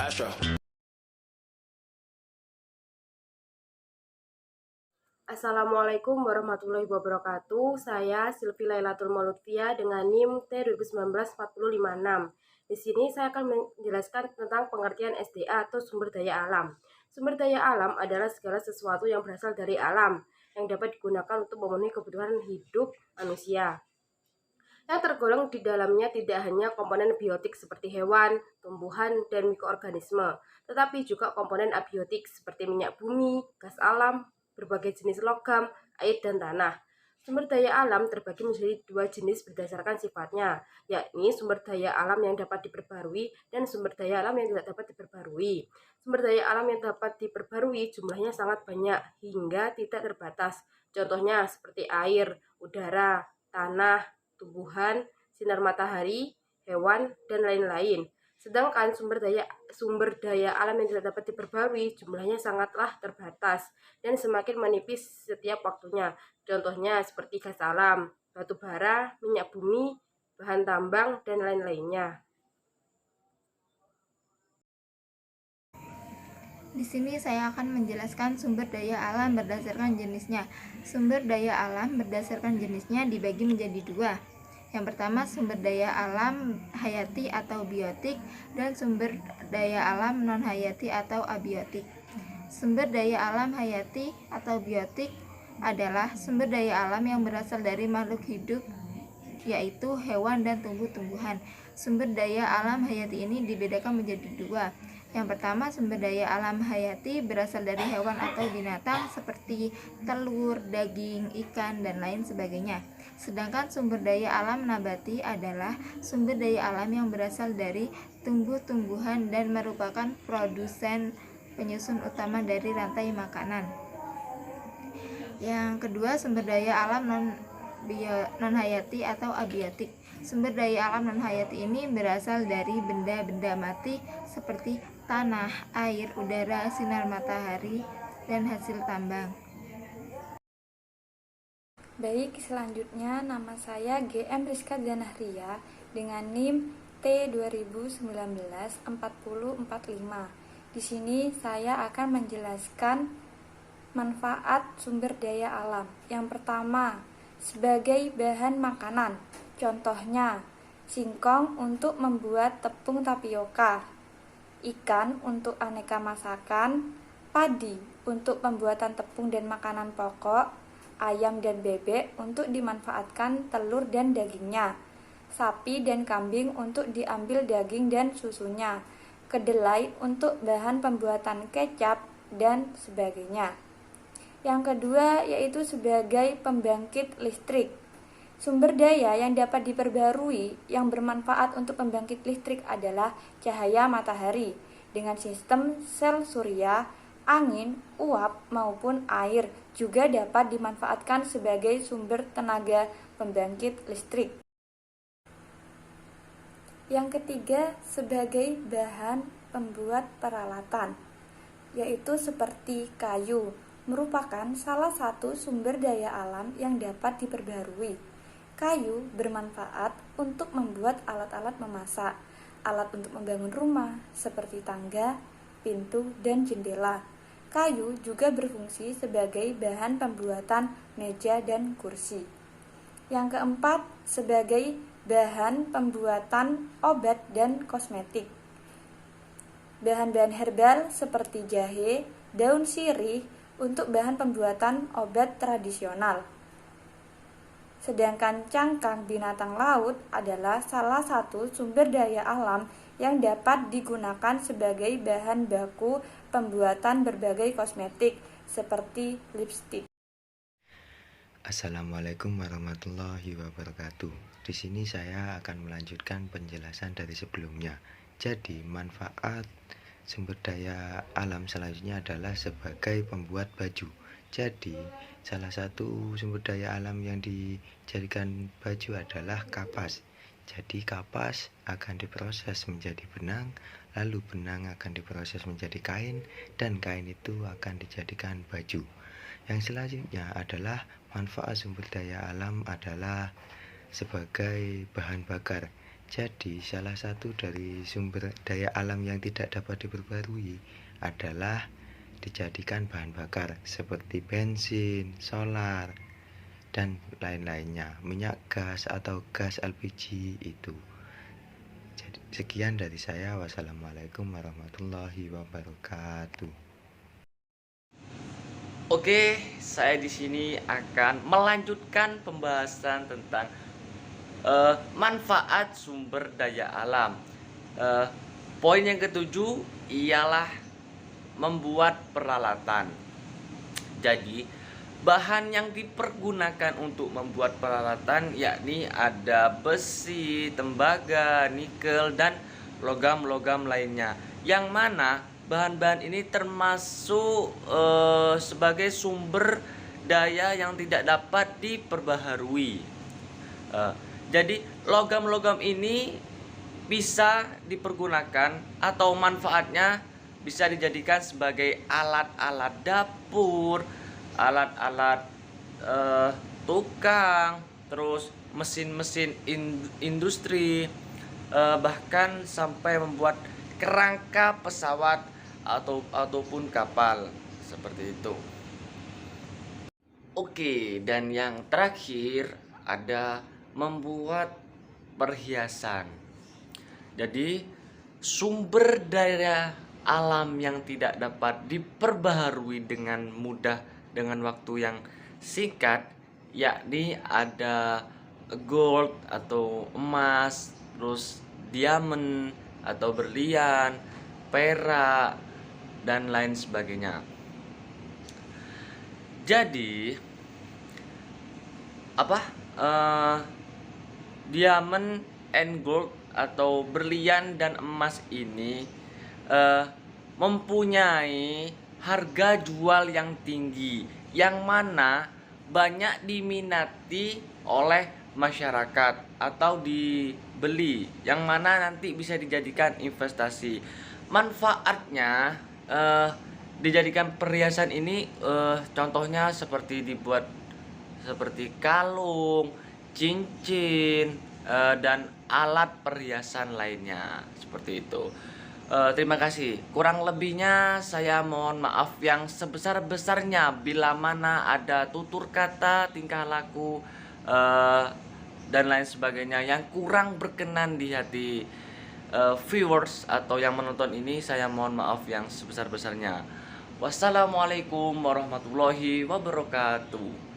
Astro. Assalamualaikum warahmatullahi wabarakatuh. Saya Silvi Lailatul Mauludfia dengan NIM T2019-4056. Di sini saya akan menjelaskan tentang pengertian SDA atau sumber daya alam. Sumber daya alam adalah segala sesuatu yang berasal dari alam yang dapat digunakan untuk memenuhi kebutuhan hidup manusia. Yang tergolong di dalamnya tidak hanya komponen biotik seperti hewan, tumbuhan, dan mikroorganisme, tetapi juga komponen abiotik seperti minyak bumi, gas alam, berbagai jenis logam, air, dan tanah. Sumber daya alam terbagi menjadi dua jenis berdasarkan sifatnya, yakni sumber daya alam yang dapat diperbarui dan sumber daya alam yang tidak dapat diperbarui. Sumber daya alam yang dapat diperbarui jumlahnya sangat banyak hingga tidak terbatas. Contohnya seperti air, udara, tanah, tumbuhan, sinar matahari, hewan, dan lain-lain. Sedangkan sumber daya alam yang tidak dapat diperbarui jumlahnya sangatlah terbatas dan semakin menipis setiap waktunya. Contohnya seperti gas alam, batu bara, minyak bumi, bahan tambang, dan lain-lainnya. Di sini saya akan menjelaskan sumber daya alam berdasarkan jenisnya. Sumber daya alam berdasarkan jenisnya dibagi menjadi dua. Yang pertama, sumber daya alam hayati atau biotik dan sumber daya alam non-hayati atau abiotik. Sumber daya alam hayati atau biotik adalah sumber daya alam yang berasal dari makhluk hidup, yaitu hewan dan tumbuh-tumbuhan. Sumber daya alam hayati ini dibedakan menjadi dua. Yang pertama, sumber daya alam hayati berasal dari hewan atau binatang seperti telur, daging, ikan, dan lain sebagainya. Sedangkan sumber daya alam nabati adalah sumber daya alam yang berasal dari tumbuh-tumbuhan dan merupakan produsen penyusun utama dari rantai makanan. Yang kedua, sumber daya alam non-hayati atau abiotik. Sumber daya alam non-hayati ini berasal dari benda-benda mati seperti tanah, air, udara, sinar matahari, dan hasil tambang. Baik, selanjutnya nama saya GM Rizka Zanahria dengan NIM T2019-4045. Di sini saya akan menjelaskan manfaat sumber daya alam. Yang pertama, sebagai bahan makanan. Contohnya, singkong untuk membuat tepung tapioka, ikan untuk aneka masakan, padi untuk pembuatan tepung dan makanan pokok, ayam dan bebek untuk dimanfaatkan telur dan dagingnya, sapi dan kambing untuk diambil daging dan susunya, kedelai untuk bahan pembuatan kecap, dan sebagainya. Yang kedua yaitu sebagai pembangkit listrik. Sumber daya yang dapat diperbarui yang bermanfaat untuk pembangkit listrik adalah cahaya matahari dengan sistem sel surya, angin, uap, maupun air juga dapat dimanfaatkan sebagai sumber tenaga pembangkit listrik. Yang ketiga, sebagai bahan pembuat peralatan, yaitu seperti kayu, merupakan salah satu sumber daya alam yang dapat diperbarui. Kayu bermanfaat untuk membuat alat-alat memasak, alat untuk membangun rumah seperti tangga, pintu, dan jendela. Kayu juga berfungsi sebagai bahan pembuatan meja dan kursi. Yang keempat, sebagai bahan pembuatan obat dan kosmetik. Bahan-bahan herbal seperti jahe, daun sirih untuk bahan pembuatan obat tradisional. Sedangkan cangkang binatang laut adalah salah satu sumber daya alam yang dapat digunakan sebagai bahan baku pembuatan berbagai kosmetik seperti lipstik. Assalamualaikum warahmatullahi wabarakatuh. Di sini saya akan melanjutkan penjelasan dari sebelumnya. Jadi, manfaat sumber daya alam selanjutnya adalah sebagai pembuat baju. Jadi, salah satu sumber daya alam yang dijadikan baju adalah kapas. Jadi, kapas akan diproses menjadi benang, lalu benang akan diproses menjadi kain, dan kain itu akan dijadikan baju. Yang selanjutnya adalah manfaat sumber daya alam adalah sebagai bahan bakar. Jadi salah satu dari sumber daya alam yang tidak dapat diperbarui adalah dijadikan bahan bakar seperti bensin, solar, dan lain-lainnya, minyak gas atau gas LPG itu. Jadi sekian dari saya. Wassalamualaikum warahmatullahi wabarakatuh. Oke, saya di sini akan melanjutkan pembahasan tentang manfaat sumber daya alam. Poin yang ketujuh ialah membuat peralatan. Jadi, bahan yang dipergunakan untuk membuat peralatan yakni ada besi, tembaga, nikel, dan logam-logam lainnya. Yang mana bahan-bahan ini termasuk sebagai sumber daya yang tidak dapat diperbaharui. Jadi logam-logam ini bisa dipergunakan atau manfaatnya bisa dijadikan sebagai alat-alat dapur, alat-alat tukang, terus mesin-mesin industri, bahkan sampai membuat kerangka pesawat ataupun kapal seperti itu. Oke, dan yang terakhir ada membuat perhiasan. Jadi sumber daya alam yang tidak dapat diperbaharui dengan mudah dengan waktu yang singkat yakni ada gold atau emas, terus diamond atau berlian, perak, dan lain sebagainya. Jadi diamond and gold atau berlian dan emas ini mempunyai harga jual yang tinggi, yang mana banyak diminati oleh masyarakat atau dibeli, yang mana nanti bisa dijadikan investasi. Manfaatnya dijadikan perhiasan ini contohnya seperti dibuat seperti kalung, cincin, dan alat perhiasan lainnya seperti itu. Terima kasih. Kurang lebihnya saya mohon maaf yang sebesar-besarnya bila mana ada tutur kata, tingkah laku, dan lain sebagainya yang kurang berkenan di hati viewers atau yang menonton ini. Saya mohon maaf yang sebesar-besarnya. Wassalamualaikum warahmatullahi wabarakatuh.